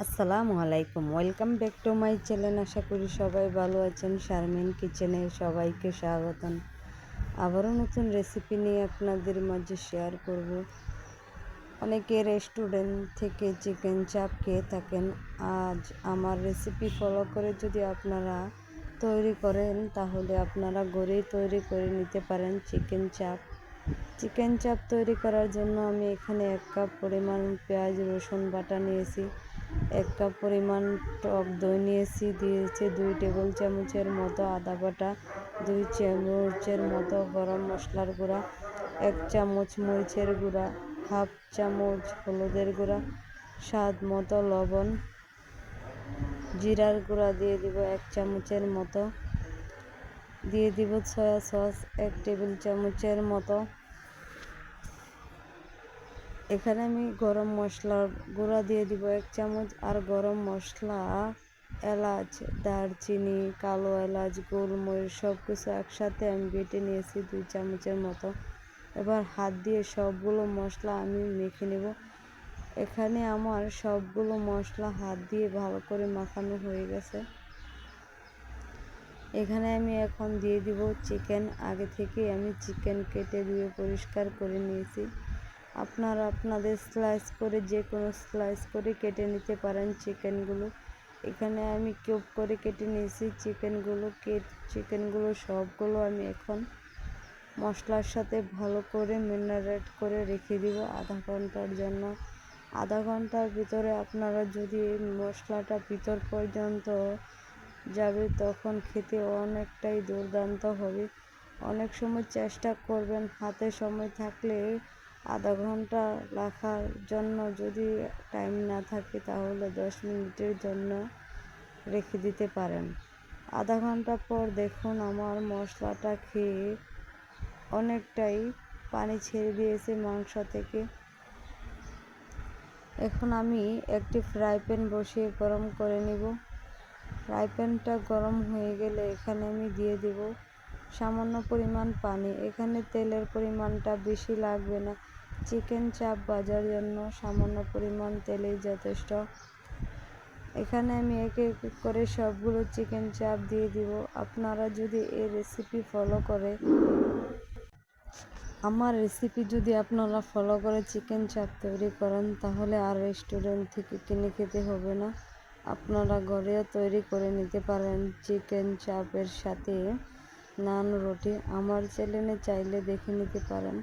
আসসালামু আলাইকুম, welcome back to my channel. আশা করি সবাই ভালো আছেন। শারমিন কিচেনে সবাইকে স্বাগতম। আবারও নতুন রেসিপি নিয়ে আপনাদের মাঝে শেয়ার করব। অনেকে রেস্টুরেন্ট থেকে চিকেন চাপ খেয়ে থাকেন। আজ আমার রেসিপি ফলো করে যদি আপনারা তৈরি করেন তাহলে আপনারা ঘরেই তৈরি করে নিতে পারেন চিকেন চাপ তৈরি করার জন্য আমি এখানে 1 কাপ পরিমাণ পেঁয়াজ রসুন বাটা নিয়েছি, 1 কাপ পরিমাণ টক দই নিয়েছি, দিয়েছি 2 টেবিল চামচের মতো আদা বাটা, 2 চামচের মতো গরম মশলার গুঁড়া, 1 চামচ মরিচের গুঁড়া, হাফ চামচ হলুদের গুঁড়া, স্বাদ মতো লবণ, জিরার গুঁড়া দিয়ে দিব 1 চামচের মতো, দিয়ে দিব সয়া সস 1 টেবিল চামচের মতো। এখানে আমি গরম মশলার গুঁড়া দিয়ে দিব 1 চামচ, আর গরম মশলা, এলাচ, দারচিনি, কালো এলাচ, গোলমরিচ সব কিছু একসাথে আমি বেটে নিয়েছি 2 চামচের মতো। এবার হাত দিয়ে সবগুলো মশলা আমি মেখে নেব। এখানে আমার সবগুলো মশলা হাত দিয়ে ভালো করে মাখানো হয়ে গেছে। এখানে আমি এখন দিয়ে দিব চিকেন। আগে থেকে আমি চিকেন কেটে ধুয়ে পরিষ্কার করে নিয়েছি। আপনারা আপনাদের স্লাইস করে যে কোনো স্লাইস করে কেটে নিতে পারেন চিকেনগুলো। এখানে আমি কিউব করে কেটে নিয়েছি চিকেনগুলো সবগুলো আমি এখন মশলার সাথে ভালো করে ম্যারিনেট করে রেখে দিব আধা ঘন্টার জন্য। আধা ঘন্টার ভিতরে আপনারা যদি মশলাটা ভিতর পর্যন্ত যাবে তখন খেতে অনেকটাই দুর্দান্ত হবে। অনেক সময় চেষ্টা করবেন, হাতে সময় থাকলে আধা ঘন্টা রাখার জন্য, যদি টাইম না থাকে তাহলে 10 মিনিটের জন্য রেখে দিতে পারেন। আধা ঘন্টা পর দেখুন আমার মশলাটা খেয়ে অনেকটাই পানি ছেড়ে দিয়েছে মাংস থেকে। এখন আমি একটি ফ্রাই প্যান বসিয়ে গরম করে নিব। ফ্রাই প্যানটা গরম হয়ে গেলে এখানে আমি দিয়ে দেব সামান্য পরিমাণ পানি। এখানে তেলের পরিমাণটা বেশি লাগবে না, চিকেন চাপ ভাজার জন্য সামান্য পরিমাণ তেলেই যথেষ্ট। এখানে আমি একে এক করে সবগুলো চিকেন চাপ দিয়ে দিব। আপনারা যদি এই রেসিপি ফলো করে আপনারা ফলো করে চিকেন চাপ তৈরি করেন তাহলে আর রেস্টুরেন্ট থেকে কিনে খেতে হবে না। আপনারা ঘরেও তৈরি করে নিতে পারেন চিকেন চাপের সাথে নান রুটি। আমার চ্যানেলে চাইলে দেখে নিতে পারেন,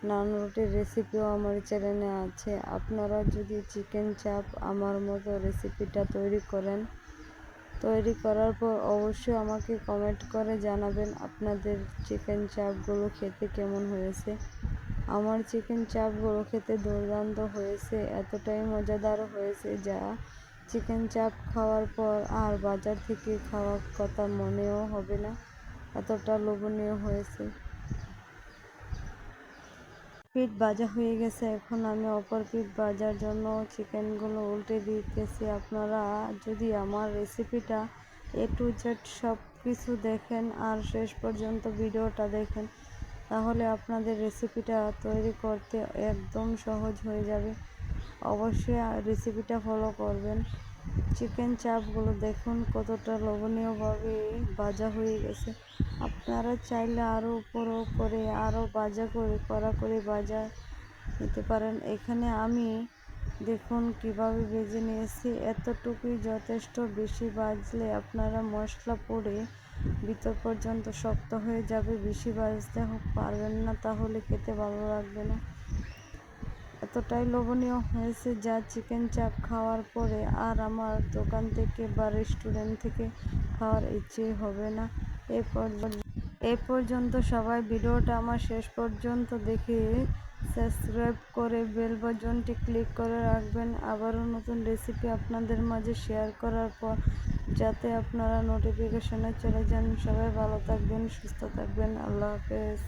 নান রুটির রেসিপিও আমার চ্যানেলে আছে। আপনারা যদি চিকেন চাপ আমার মতো রেসিপিটা তৈরি করার পর অবশ্যই আমাকে কমেন্ট করে জানাবেন আপনাদের চিকেন চাপগুলো খেতে কেমন হয়েছে। আমার চিকেন চাপগুলো খেতে দুর্দান্ত হয়েছে, এতটাই মজাদার হয়েছে যা চিকেন চাপ খাওয়ার পর আর বাজার থেকে খাওয়ার কথা মনেও হবে না, এতটা লোভনীয় হয়েছে। পিঠ ভাজা হয়ে গেছে, এখন আমি অপর পিঠ ভাজার জন্য চিকেনগুলো উল্টে দিতেছি। আপনারা যদি আমার রেসিপিটা A to Z সব কিছু দেখেন আর শেষ পর্যন্ত ভিডিওটা দেখেন তাহলে আপনাদের রেসিপিটা তৈরি করতে একদম সহজ হয়ে যাবে। অবশ্যই রেসিপিটা ফলো করবেন। চিকেন চাপগুলো দেখুন কতটা লোভনীয়ভাবে ভাজা হয়ে গেছে। আপনারা চাইলে আরও উপরও করে আরও কড়া করে ভাজা নিতে পারেন। এখানে আমি দেখুন কিভাবে ভেজে নিয়েছি, এতটুকুই যথেষ্ট। বেশি ভাজলে আপনারা মশলা পড়ে ভিতর পর্যন্ত শক্ত হয়ে যাবে, বেশি ভাজতে পারবেন না, তাহলে খেতে ভালো লাগবে না। এতটাই লোভনীয় হয়েছে যা চিকেন চাপ খাওয়ার পরে আর আমার দোকান থেকে বা রেস্টুরেন্ট থেকে খাওয়ার ইচ্ছেই হবে না। এ পর্যন্ত সবাই ভিডিওটা আমার শেষ পর্যন্ত দেখে সাবস্ক্রাইব করে বেল বাটনটি ক্লিক করে রাখবেন আবারও নতুন রেসিপি আপনাদের মাঝে শেয়ার করার পর, যাতে আপনারা নোটিফিকেশনে চলে যান। সবাই ভালো থাকবেন, সুস্থ থাকবেন। আল্লাহ হাফেজ।